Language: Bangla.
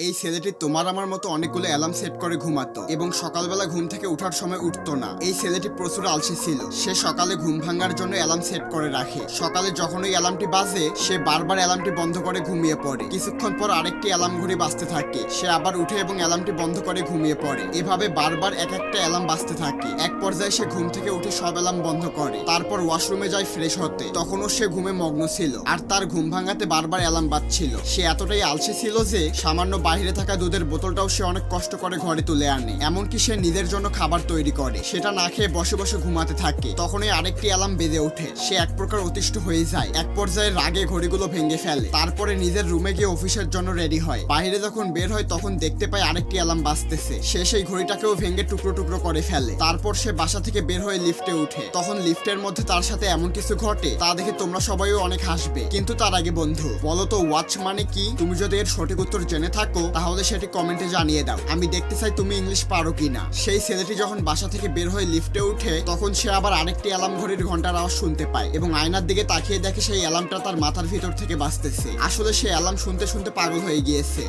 এই ছেলেটি তোমার আমার মতো অনেকগুলো অ্যালার্ম সেট করে ঘুমাতো এবং সকালবেলা ঘুম থেকে ওঠার সময় উঠতো না। এই ছেলেটি প্রচুর আলসে ছিল। সে সকালে ঘুম ভাঙার জন্য অ্যালার্ম সেট করে রাখে। সকালে যখন ওই অ্যালার্মটি বাজে সে বারবার অ্যালার্মটি বন্ধ করে ঘুমিয়ে পড়ে। কিছুক্ষণ পর আরেকটি অ্যালার্ম ঘড়ি বাজতে থাকে। সে আবার উঠে এবং অ্যালার্মটি বন্ধ করে ঘুমিয়ে পড়ে। এভাবে বারবার এক একটা অ্যালার্ম বাজতে থাকে। এক পর্যায়ে সে ঘুম থেকে উঠে সব অ্যালার্ম বন্ধ করে। তারপর ওয়াশরুমে যায় ফ্রেশ হতে। তখনও সে ঘুমে মগ্ন ছিল আর তার ঘুম ভাঙাতে বারবার অ্যালার্ম বাজছিল। সে এতটাই আলসে ছিল যে সামান্য বাইরে থাকা দুধের বোতলটাও সে অনেক কষ্ট করে ঘরে তুলে আনে। এমনকি সে নিজের জন্য খাবার তৈরি করে, সেটা না খেয়ে বসে বসে ঘুমাতে থাকে। তখনই আরেকটি অ্যালার্ম বেজে ওঠে। সে এক প্রকার অতিষ্ঠ হয়ে যায়। এক পর্যায়ে রাগে ঘড়িগুলো ভেঙে ফেলে। তারপরে নিজের রুমে গিয়ে অফিসের জন্য রেডি হয়। বাইরে যখন বের হয় তখন দেখতে পায় আরেকটি অ্যালার্ম বাজতেছে। সে সেই ঘড়িটাকেও ভেঙে টুকরো টুকরো করে ফেলে। তারপর সে বাসা থেকে বের হয়ে লিফটে উঠে। তখন লিফটের মধ্যে তার সাথে এমন কিছু ঘটে তা দেখে তোমরা সবাইও অনেক হাসবে। কিন্তু তার আগে বন্ধু, বলো তো ওয়াচ মানে কি? তুমি যদি এর সঠিক উত্তর জেনে থাকো তাহলে সেটি কমেন্টে জানিয়ে দাও। আমি দেখতে চাই তুমি ইংলিশ পারো কিনা। সেই ছেলেটি যখন বাসা থেকে বের হয়ে লিফটে উঠে তখন সে আবার আরেকটি অ্যালার্ম ঘড়ির ঘন্টার আওয়াজ শুনতে পায় এবং আয়নার দিকে তাকিয়ে দেখে সেই অ্যালার্মটা তার মাথার ভিতর থেকে বাজতেছে। আসলে সে অ্যালার্ম শুনতে শুনতে পাগল হয়ে গিয়েছে।